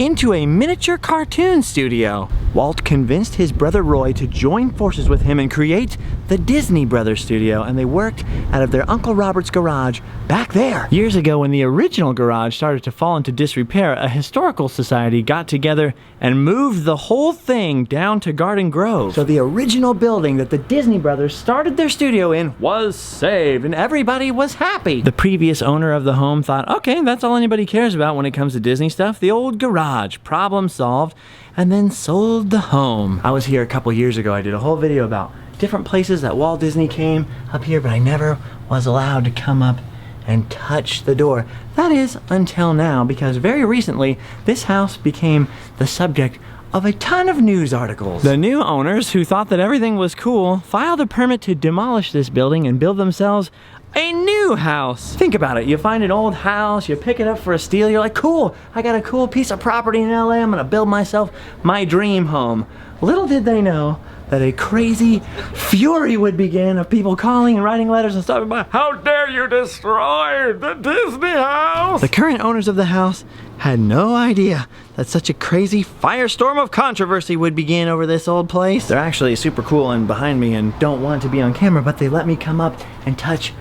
into a miniature cartoon studio. Walt convinced his brother Roy to join forces with him and create the Disney Brothers Studio, and they worked out of their Uncle Robert's garage back there. Years ago, when the original garage started to fall into disrepair, a historical society got together and moved the whole thing down to Garden Grove. So the original building that the Disney Brothers started their studio in was saved, and everybody was happy. The previous owner of the home thought, okay, that's all anybody cares about when it comes to Disney stuff, the old garage, problem solved, and then sold the home. I was here a couple years ago. I did a whole video about different places that Walt Disney came up here, but I never was allowed to come up and touch the door. That is until now, because very recently this house became the subject of a ton of news articles. The new owners, who thought that everything was cool, filed a permit to demolish this building and build themselves a new house. Think about it. You find an old house, you pick it up for a steal, you're like, cool, I got a cool piece of property in LA, I'm gonna build myself my dream home. Little did they know that a crazy fury would begin of people calling and writing letters and stuff about, how dare you destroy the Disney house? The current owners of the house had no idea that such a crazy firestorm of controversy would begin over this old place. They're actually super cool and behind me and don't want to be on camera, but they let me come up and touch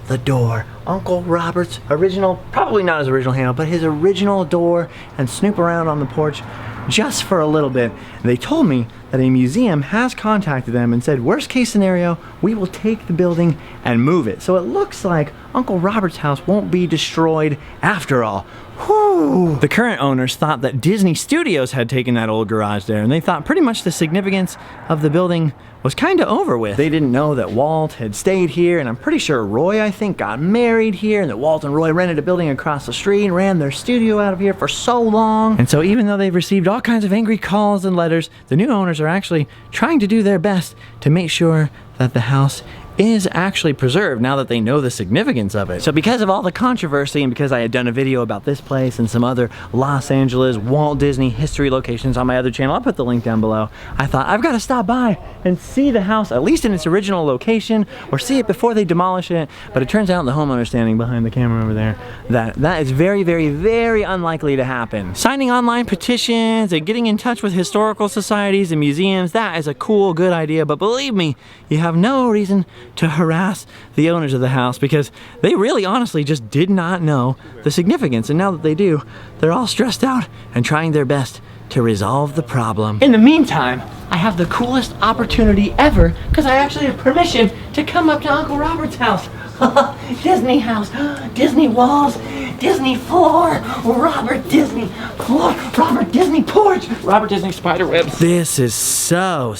the door. Uncle Robert's original, probably not his original handle, but his original door, and snoop around on the porch just for a little bit. And they told me that a museum has contacted them and said, worst case scenario, we will take the building and move it. So it looks like Uncle Robert's house won't be destroyed after all. Whew. The current owners thought that Disney Studios had taken that old garage there, and they thought pretty much the significance of the building was kind of over with. They didn't know that Walt had stayed here, and I'm pretty sure Roy, I think, got married here, and that Walt and Roy rented a building across the street and ran their studio out of here for so long. And so even though they've received all kinds of angry calls and letters, the new owners are actually trying to do their best to make sure that the house is actually preserved now that they know the significance of it. So because of all the controversy, and because I had done a video about this place and some other Los Angeles Walt Disney history locations on my other channel, I'll put the link down below, I thought I've got to stop by and see the house at least in its original location, or see it before they demolish it. But it turns out, the homeowner standing behind the camera over there, that is very, very, very unlikely to happen. Signing online petitions and getting in touch with historical societies and museums, that is a cool, good idea, but believe me, you have no reason to harass the owners of the house, because they really honestly just did not know the significance, and now that they do, they're all stressed out and trying their best to resolve the problem. In the meantime, I have the coolest opportunity ever, because I actually have permission to come up to Uncle Robert's house. Disney house, Disney walls, Disney floor, Robert Disney floor, Robert Disney porch, Robert Disney spider webs. This is so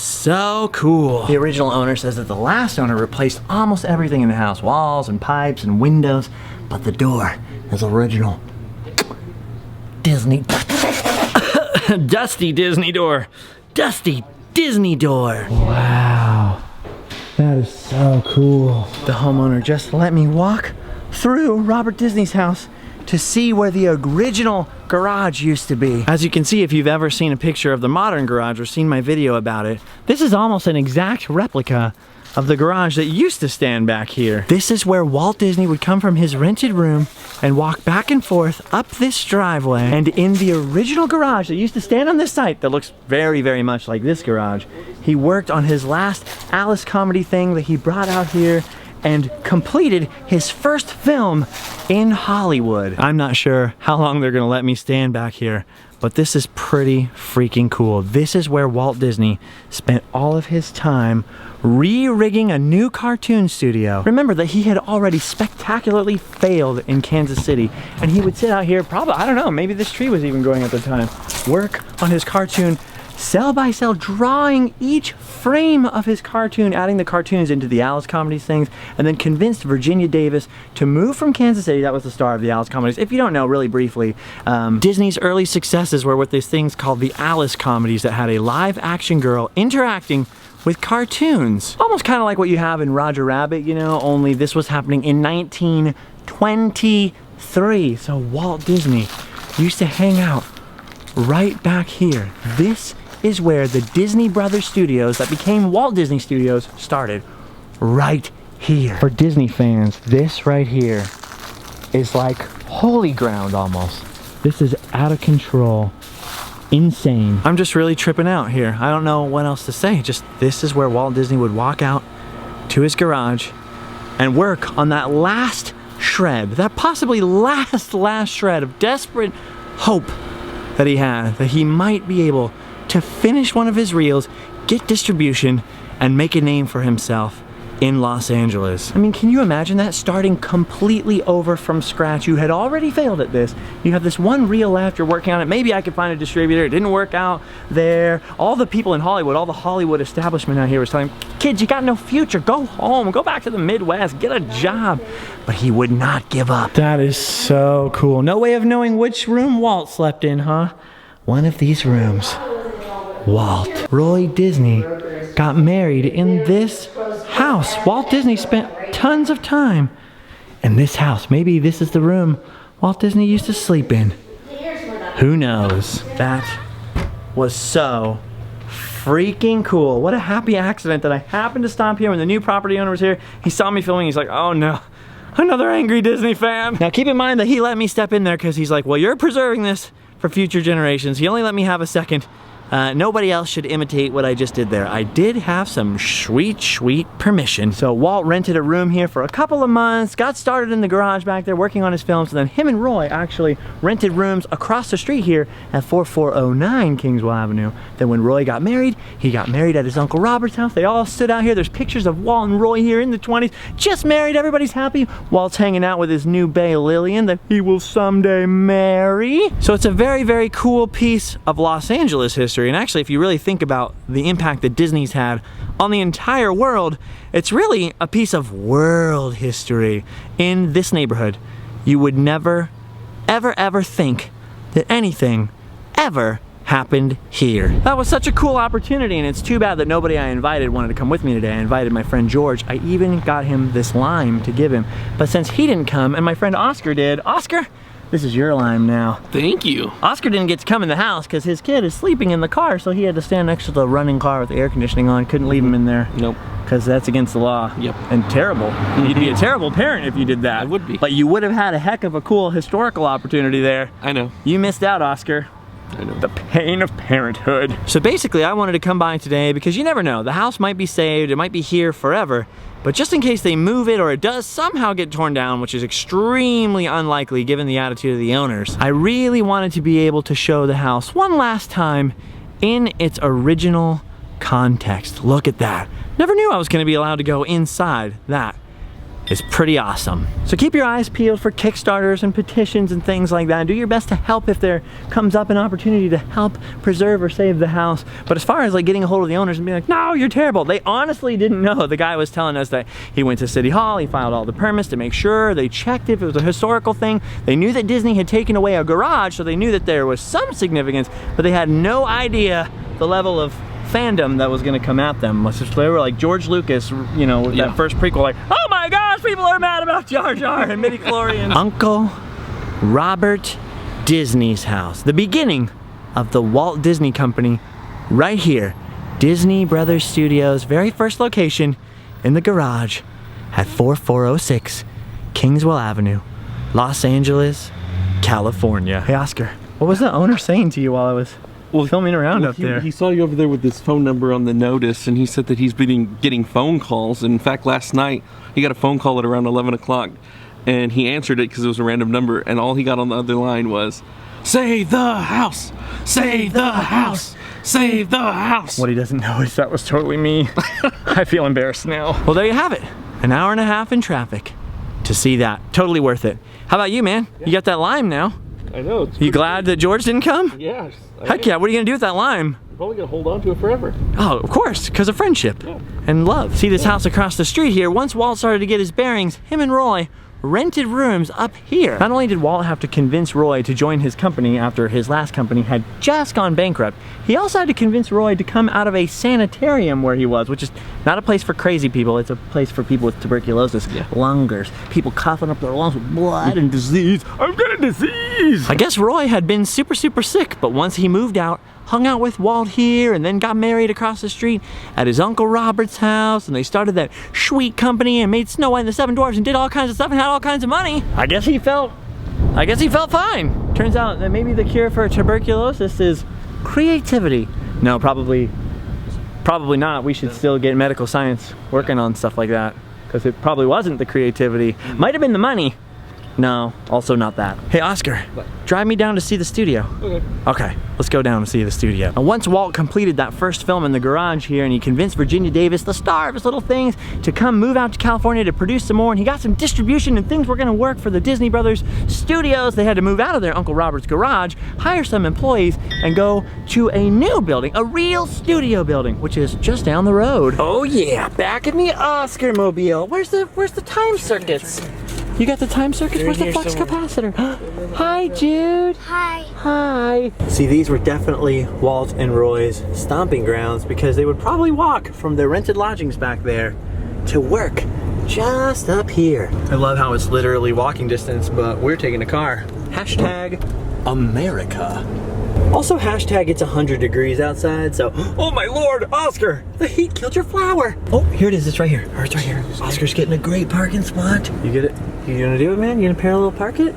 cool. The original owner says that the last owner replaced almost everything in the house, walls and pipes and windows, but the door is original Disney. Dusty Disney door. Dusty Disney door. Wow. That is so cool. The homeowner just let me walk through Robert Disney's house to see where the original garage used to be. As you can see, if you've ever seen a picture of the modern garage or seen my video about it, this is almost an exact replica of the garage that used to stand back here. This is where Walt Disney would come from his rented room and walk back and forth up this driveway. And in the original garage that used to stand on this site that looks very, very much like this garage, he worked on his last Alice comedy thing that he brought out here and completed his first film in Hollywood. I'm not sure how long they're gonna let me stand back here, but this is pretty freaking cool. This is where Walt Disney spent all of his time re-rigging a new cartoon studio. Remember that he had already spectacularly failed in Kansas City, and he would sit out here, probably, I don't know, maybe this tree was even growing at the time, work on his cartoon, cell by cell, drawing each frame of his cartoon, adding the cartoons into the Alice comedies things, and then convinced Virginia Davis to move from Kansas City. That was the star of the Alice comedies. If you don't know, really briefly, Disney's early successes were with these things called the Alice comedies that had a live action girl interacting with cartoons. Almost kind of like what you have in Roger Rabbit, you know, only this was happening in 1923. So Walt Disney used to hang out right back here. This is where the Disney Brothers Studios that became Walt Disney Studios started, right here. For Disney fans, this right here is like holy ground almost. This is out of control. insane. I'm just really tripping out here. I don't know what else to say. Just this is where Walt Disney would walk out to his garage and work on that last shred, that possibly last shred of desperate hope that he had, that he might be able to finish one of his reels, get distribution, and make a name for himself in Los Angeles. I mean, can you imagine that? Starting completely over from scratch. You had already failed at this. You have this one reel left, you're working on it. Maybe I could find a distributor. It didn't work out there. All the people in Hollywood, all the Hollywood establishment out here was telling him, kids, you got no future. Go home, go back to the Midwest, get a job. But he would not give up. That is so cool. No way of knowing which room Walt slept in, huh? One of these rooms. Walt. Roy Disney got married in this house. Walt Disney spent tons of time in this house. Maybe this is the room Walt Disney used to sleep in. Who knows? That was so freaking cool. What a happy accident that I happened to stop here when the new property owner was here. He saw me filming. He's like, oh no, another angry Disney fan. Now keep in mind that he let me step in there because he's like, well, you're preserving this for future generations. He only let me have a second. Nobody else should imitate what I just did there. I did have some sweet permission. So Walt rented a room here for a couple of months, got started in the garage back there working on his films, and then him and Roy actually rented rooms across the street here at 4409 Kingswell Avenue. Then when Roy got married, he got married at his Uncle Robert's house. They all stood out here. There's pictures of Walt and Roy here in the 20s, just married, everybody's happy. Walt's hanging out with his new bae Lillian that he will someday marry. So it's a very cool piece of Los Angeles history. And actually, if you really think about the impact that Disney's had on the entire world, it's really a piece of world history in this neighborhood. You would never, ever think that anything ever happened here. That was such a cool opportunity, and it's too bad that nobody I invited wanted to come with me today. I invited my friend George. I even got him this lime to give him. But since he didn't come and my friend Oscar did, Oscar, this is your lime now. Thank you. Oscar didn't get to come in the house because his kid is sleeping in the car, so he had to stand next to the running car with the air conditioning on. Couldn't leave him in there. Nope. Because that's against the law. Yep. And terrible. You'd be a terrible parent if you did that. I would be. But you would have had a heck of a cool historical opportunity there. I know. You missed out, Oscar. I know. The pain of parenthood. So basically, I wanted to come by today because you never know. The house might be saved, it might be here forever, but just in case they move it or it does somehow get torn down, which is extremely unlikely given the attitude of the owners, I really wanted to be able to show the house one last time in its original context. Look at that. Never knew I was going to be allowed to go inside that. Is pretty awesome. So keep your eyes peeled for Kickstarters and petitions and things like that. Do your best to help if there comes up an opportunity to help preserve or save the house. But as far as like getting a hold of the owners and being like, no, you're terrible. They honestly didn't know. The guy was telling us that he went to City Hall, he filed all the permits to make sure, they checked if it was a historical thing. They knew that Disney had taken away a garage, so they knew that there was some significance, but they had no idea the level of fandom that was going to come at them. They were like George Lucas, you know, with that first prequel, like, oh my gosh, people are mad about Jar Jar and midichlorians. Uncle Robert Disney's house, the beginning of the Walt Disney Company, right here, Disney Brothers Studios, very first location in the garage at 4406 Kingswell Avenue, Los Angeles, California. Hey Oscar, what was the owner saying to you while I was filming around up there? He saw you over there with his phone number on the notice, and he said that he's been getting phone calls. In fact, last night he got a phone call at around 11 o'clock, and he answered it because it was a random number, and all he got on the other line was, "Save the house! Save the house! Save the house!" What he doesn't know is that was totally me. I feel embarrassed now. Well, there you have it. An hour and a half in traffic to see that. Totally worth it. How about you, man? Yeah. You got that lime now. I know. You glad that George didn't come? Yes. Heck yeah, what are you gonna do with that lime? I'm probably gonna hold on to it forever. Oh, of course, because of friendship and love. See this house across the street here, once Walt started to get his bearings, him and Roy rented rooms up here. Not only did Walt have to convince Roy to join his company after his last company had just gone bankrupt, he also had to convince Roy to come out of a sanitarium where he was, which is not a place for crazy people, it's a place for people with tuberculosis, lungers, people coughing up their lungs with blood and disease. I'm getting disease! I guess Roy had been super sick, but once he moved out, hung out with Walt here, and then got married across the street at his Uncle Robert's house, and they started that sweet company and made Snow White and the Seven Dwarfs and did all kinds of stuff and had all kinds of money. I guess he felt fine. Turns out that maybe the cure for tuberculosis is Creativity. No, probably not. We should still get medical science working on stuff like that, because it probably wasn't the creativity. Might have been the money. No, also not that. Hey Oscar, What? drive me down to see the studio. Okay. Okay, let's go down and see the studio. And once Walt completed that first film in the garage here, and he convinced Virginia Davis, the star of his little things, to come move out to California to produce some more, and he got some distribution and things were gonna work for the Disney Brothers studios, they had to move out of their Uncle Robert's garage, hire some employees, and go to a new building, a real studio building, which is just down the road. Oh yeah, back in the Oscar mobile. Where's the time circuits? You got the time circuits? Where's the flux capacitor? Hi, Jude. Hi. Hi. See, these were definitely Walt and Roy's stomping grounds, because they would probably walk from their rented lodgings back there to work just up here. I love how it's literally walking distance, but we're taking a car. Hashtag America. Also, hashtag it's 100 degrees outside, so, oh my lord, Oscar, the heat killed your flower. Oh, here it is, it's right here. Oh, it's right here. Oscar's getting a great parking spot. You get it? You gonna do it, man? You gonna parallel park it?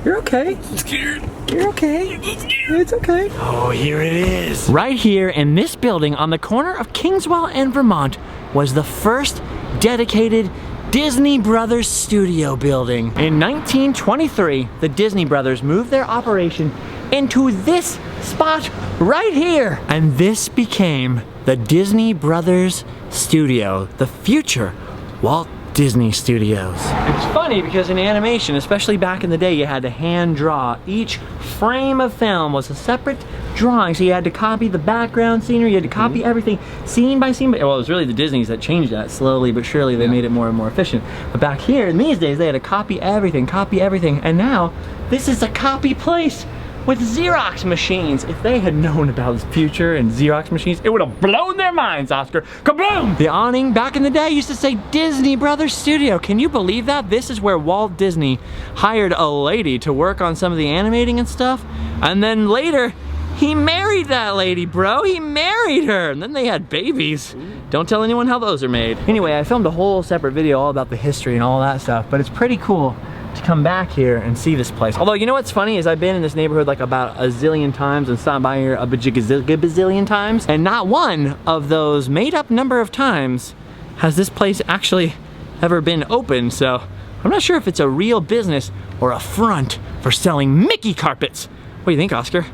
You're okay. I'm scared. You're okay. It's okay. Oh, here it is. Right here in this building on the corner of Kingswell and Vermont was the first dedicated Disney Brothers studio building. In 1923, the Disney Brothers moved their operation into this spot right here. And this became the Disney Brothers Studio, the future Walt Disney Studios. It's funny because in animation, especially back in the day, you had to hand draw. Each frame of film was a separate drawing, so you had to copy the background scenery, you had to copy everything scene by scene. Well, it was really the Disneys that changed that slowly but surely. They made it more and more efficient. But back here, in these days, they had to copy everything, and now this is a copy place with Xerox machines. If they had known about the future and Xerox machines, it would have blown their minds, Oscar. Kaboom! The awning back in the day used to say Disney Brothers Studio. Can you believe that? This is where Walt Disney hired a lady to work on some of the animating and stuff. And then later, he married that lady, bro. He married her. And then they had babies. Don't tell anyone how those are made. Anyway, I filmed a whole separate video all about the history and all that stuff, but it's pretty cool to come back here and see this place. Although, you know what's funny is I've been in this neighborhood like about a zillion times and stopped by here a bazillion times, and not one of those made up number of times has this place actually ever been open. So I'm not sure if it's a real business or a front for selling Mickey carpets. What do you think, Oscar?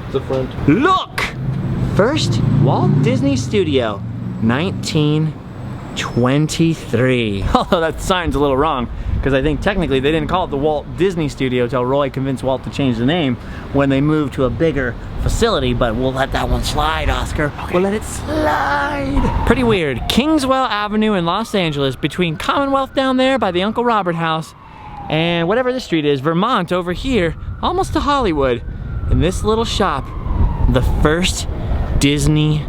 It's a front. Look! First Walt Disney Studio, 1923. Although that sign's a little wrong, because I think technically they didn't call it the Walt Disney Studio until Roy convinced Walt to change the name when they moved to a bigger facility, but we'll let that one slide, Oscar. Okay. We'll let it slide. Pretty weird. Kingswell Avenue in Los Angeles, between Commonwealth down there by the Uncle Robert house and whatever this street is, Vermont over here, almost to Hollywood. In this little shop, the first Disney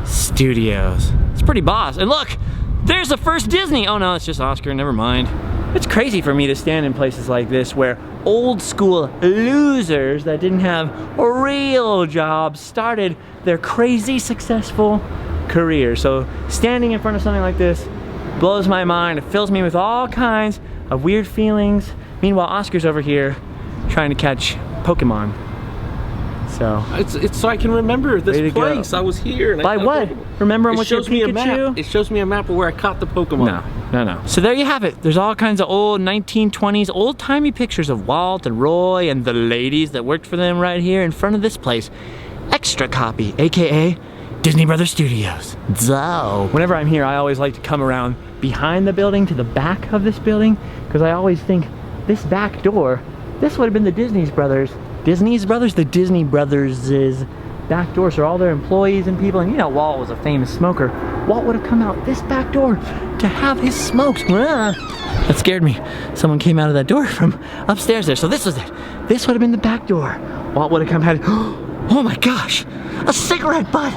Studios. It's pretty boss. And look, there's the first Disney. Oh no, it's just Oscar, never mind. It's crazy for me to stand in places like this where old school losers that didn't have real jobs started their crazy successful career. So standing in front of something like this blows my mind. It fills me with all kinds of weird feelings. Meanwhile, Oscar's over here trying to catch Pokemon. So it's so I can remember this place. Go. I was here. And by what? Remembering with your Pikachu? Map. It shows me a map of where I caught the Pokemon. No. So there you have it. There's all kinds of old 1920s, old-timey pictures of Walt and Roy and the ladies that worked for them right here in front of this place. Extra copy, aka Disney Brothers Studios. So whenever I'm here, I always like to come around behind the building to the back of this building, because I always think this back door, this would have been the Disney Brothers' back door, so all their employees and people, and you know Walt was a famous smoker. Walt would have come out this back door to have his smokes. That scared me. Someone came out of that door from upstairs there, so this was it. This would have been the back door. Walt would have come had, oh my gosh, a cigarette butt.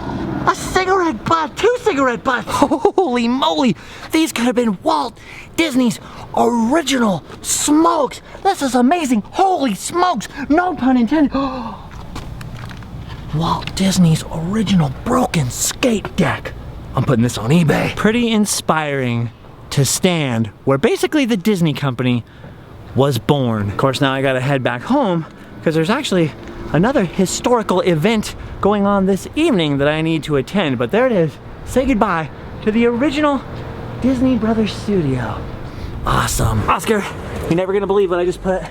A cigarette butt, 2 cigarette butts. Holy moly, these could have been Walt Disney's original smokes. This is amazing. Holy smokes, no pun intended. Walt Disney's original broken skate deck. I'm putting this on eBay. Pretty inspiring to stand where basically the Disney company was born. Of course, now I gotta head back home because there's actually another historical event going on this evening that I need to attend, but there it is. Say goodbye to the original Disney Brothers studio. Awesome. Oscar, you're never gonna believe what I just put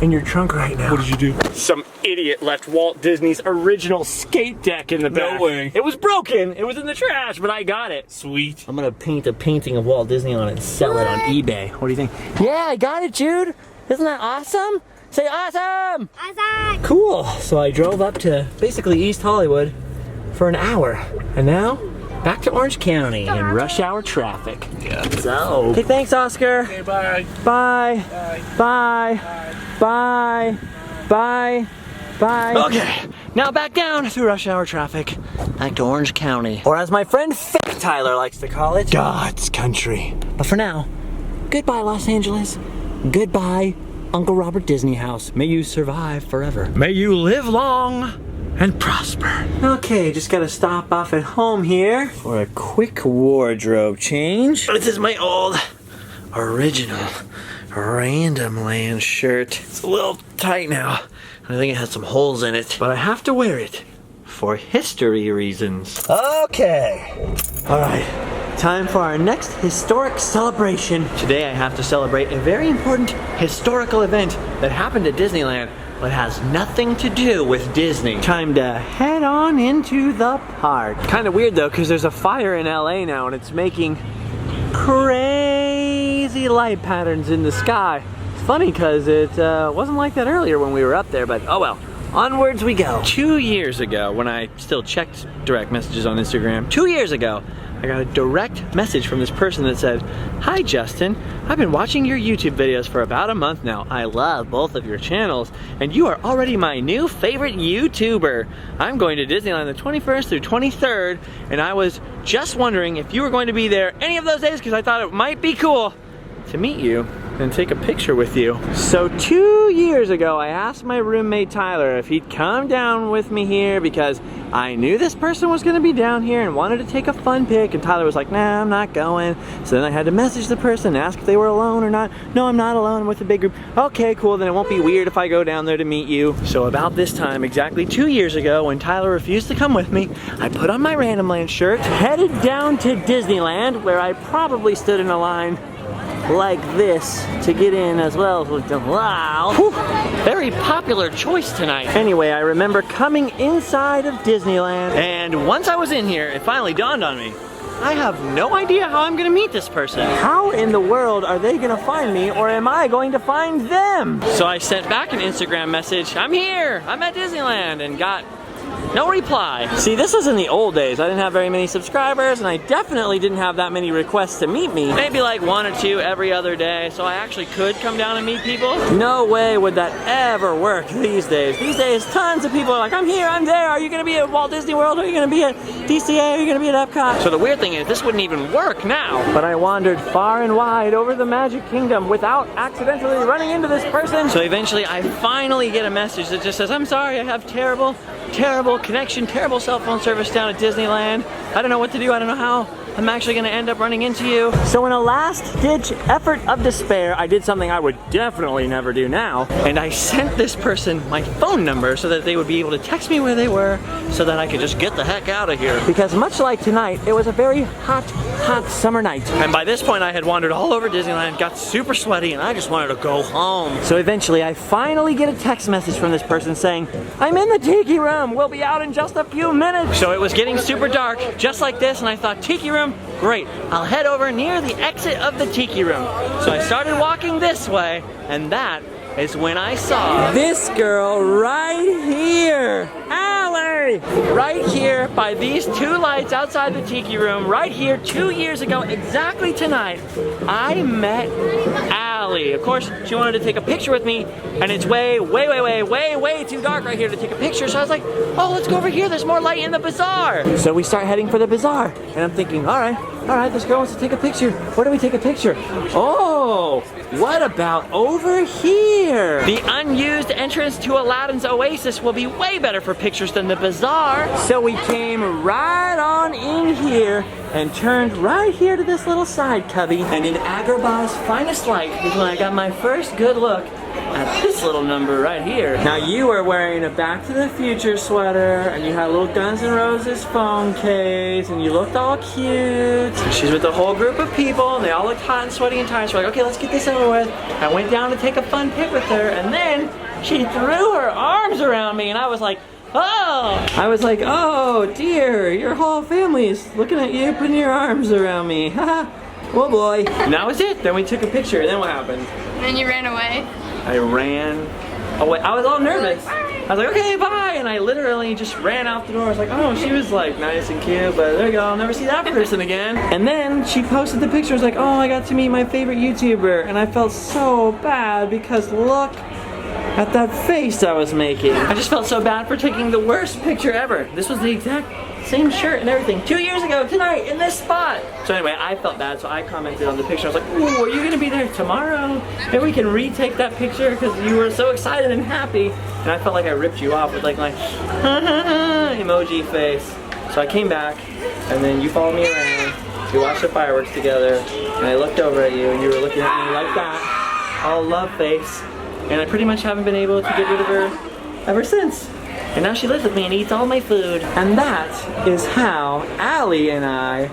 in your trunk right now. What did you do? Some idiot left Walt Disney's original skate deck in the back. No way. It was broken. It was in the trash, but I got it. Sweet. I'm gonna paint a painting of Walt Disney on it and sell it on eBay. What do you think? Yeah, I got it, Jude. Isn't that awesome? Say awesome! Awesome! Cool. So I drove up to basically East Hollywood for an hour. And now, back to Orange County in rush hour traffic. Yeah. So. Okay, thanks, Oscar. Okay, bye. Bye. Bye. Bye. Bye. Bye. Bye. Okay, now back down through rush hour traffic. Back to Orange County. Or as my friend Fake Tyler likes to call it, God's country. But for now, goodbye, Los Angeles. Goodbye, Uncle Robert Disney House. May you survive forever. May you live long and prosper. Okay, just gotta stop off at home here for a quick wardrobe change. This is my old original Random Land shirt. It's a little tight now. I think it has some holes in it, but I have to wear it for history reasons. Okay. All right. Time for our next historic celebration. Today I have to celebrate a very important historical event that happened at Disneyland, but has nothing to do with Disney. Time to head on into the park. Kind of weird though, because there's a fire in LA now and it's making crazy light patterns in the sky. It's funny because it wasn't like that earlier when we were up there, but oh well. Onwards we go. 2 years ago, when I still checked direct messages on Instagram, 2 years ago, I got a direct message from this person that said, "Hi Justin, I've been watching your YouTube videos for about a month now. I love both of your channels, and you are already my new favorite YouTuber. I'm going to Disneyland the 21st through 23rd, and I was just wondering if you were going to be there any of those days because I thought it might be cool to meet you and take a picture with you." So 2 years ago, I asked my roommate Tyler if he'd come down with me here because I knew this person was gonna be down here and wanted to take a fun pic, and Tyler was like, "Nah, I'm not going." So then I had to message the person, ask if they were alone or not. "No, I'm not alone, I'm with a big group." "Okay, cool, then it won't be weird if I go down there to meet you." So about this time, exactly 2 years ago, when Tyler refused to come with me, I put on my Random Land shirt, headed down to Disneyland, where I probably stood in a line like this to get in as well. Wow, whew, very popular choice tonight. Anyway, I remember coming inside of Disneyland, and once I was in here, it finally dawned on me. I have no idea how I'm gonna meet this person. How in the world are they gonna find me, or am I going to find them? So I sent back an Instagram message, "I'm here, I'm at Disneyland," and got no reply. See, this was in the old days. I didn't have very many subscribers, and I definitely didn't have that many requests to meet me. Maybe like 1 or 2 every other day, so I actually could come down and meet people. No way would that ever work these days. These days, tons of people are like, "I'm here, I'm there. Are you gonna be at Walt Disney World? Are you gonna be at DCA? Are you gonna be at Epcot?" So the weird thing is, this wouldn't even work now. But I wandered far and wide over the Magic Kingdom without accidentally running into this person. So eventually, I finally get a message that just says, "I'm sorry, I have terrible connection, terrible cell phone service down at Disneyland. I don't know what to do, I don't know how I'm actually gonna end up running into you." So in a last-ditch effort of despair, I did something I would definitely never do now, and I sent this person my phone number so that they would be able to text me where they were so that I could just get the heck out of here. Because much like tonight, it was a very hot summer night. And by this point, I had wandered all over Disneyland, got super sweaty, and I just wanted to go home. So eventually, I finally get a text message from this person saying, "I'm in the Tiki Room, we'll be out in just a few minutes." So it was getting super dark, just like this, and I thought, Tiki Room, great. I'll head over near the exit of the Tiki Room. So I started walking this way, and that is when I saw this girl right here. Allie! Right here by these 2 lights outside the Tiki Room, right here 2 years ago, exactly tonight, I met Allie. Of course, she wanted to take a picture with me, and it's way too dark right here to take a picture. So I was like, "Oh, let's go over here. There's more light in the bazaar." So we start heading for the bazaar, and I'm thinking, all right, this girl wants to take a picture. Where do we take a picture? Oh, what about over here? The unused entrance to Aladdin's Oasis will be way better for pictures than the bazaar. So we came right on in here and turned right here to this little side cubby. And in Agrabah's finest light is when I got my first good look at this little number right here. Now you were wearing a Back to the Future sweater, and you had a little Guns N' Roses phone case, and you looked all cute. And she's with a whole group of people, and they all looked hot and sweaty and tired. So we're like, okay, let's get this over with. I went down to take a fun pic with her, and then she threw her arms around me, and I was like, oh! I was like, oh dear, your whole family's looking at you, putting your arms around me. Haha. Oh boy. And that was it. Then we took a picture, and then what happened? And then you ran away. I ran away. I was all nervous. I was like, okay, bye. And I literally just ran out the door. I was like, oh, she was like nice and cute, but there you go. I'll never see that person again. And then she posted the picture. I was like, oh, I got to meet my favorite YouTuber. And I felt so bad because look at that face I was making. I just felt so bad for taking the worst picture ever. This was the exact same shirt and everything 2 years ago tonight in this spot. So anyway, I felt bad, so I commented on the picture. I was like, ooh, are you gonna be there tomorrow? Maybe we can retake that picture because you were so excited and happy. And I felt like I ripped you off with like my emoji face. So I came back, and then you followed me around. We watched the fireworks together, and I looked over at you, and you were looking at me like that, all love face. And I pretty much haven't been able to get rid of her ever since. And now she lives with me and eats all my food. And that is how Allie and I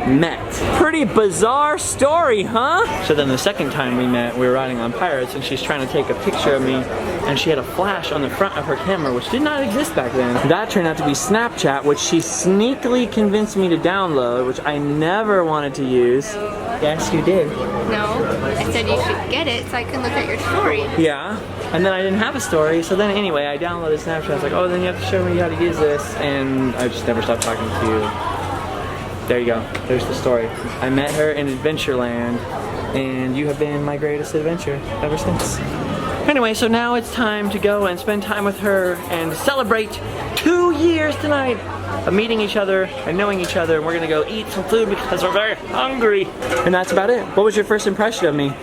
met. Pretty bizarre story, huh? So then the second time we met, we were riding on Pirates, and she's trying to take a picture of me, and she had a flash on the front of her camera, which did not exist back then. That turned out to be Snapchat, which she sneakily convinced me to download, which I never wanted to use. Yes, you did. No, I said you should get it so I can look at your story. Yeah, and then I didn't have a story, so then anyway, I downloaded Snapchat. I was like, oh, then you have to show me how to use this, and I just never stopped talking to you. There you go, there's the story. I met her in Adventureland, and you have been my greatest adventure ever since. Anyway, so now it's time to go and spend time with her and celebrate 2 years tonight of meeting each other and knowing each other, and we're gonna go eat some food because we're very hungry. And that's about it. What was your first impression of me?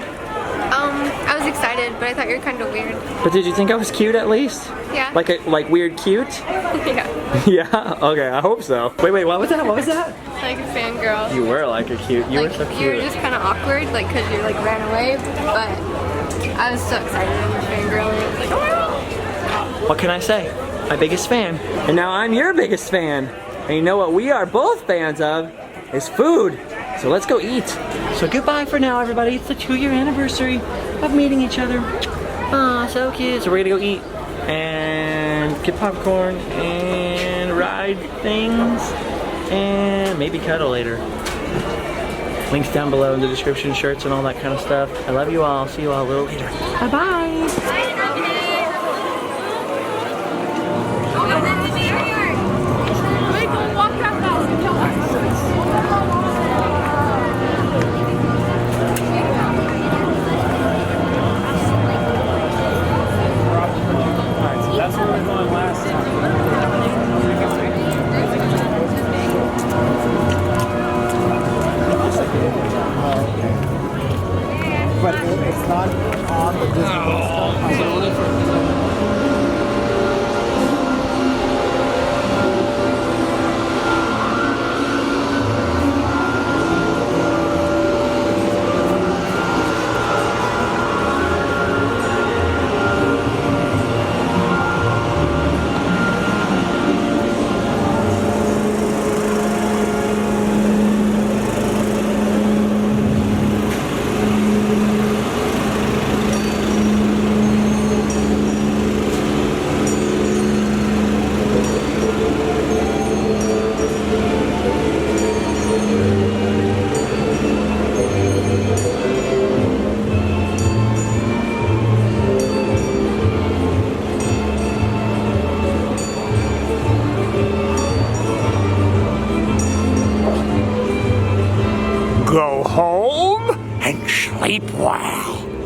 I was excited, but I thought you were kind of weird. But did you think I was cute at least? Yeah. Like weird cute? Yeah. Yeah? Okay, I hope so. Wait, what was that? What was that? Like a fangirl. You were like a cute. You like, were so cute. You were just kind of awkward, like, because you, like, ran away, but I was so excited when you were fangirling. I was like, oh my god. What can I say? My biggest fan. And now I'm your biggest fan. And you know what we are both fans of is food. So let's go eat. So goodbye for now, everybody. It's the 2-year anniversary of meeting each other. Aw, so cute. So we're gonna go eat and get popcorn and ride things and maybe cuddle later. Links down below in the description, shirts and all that kind of stuff. I love you all. See you all a little later. Bye-bye. That's where we were going last time. But it's not on the Disney stuff. Go home and sleep well.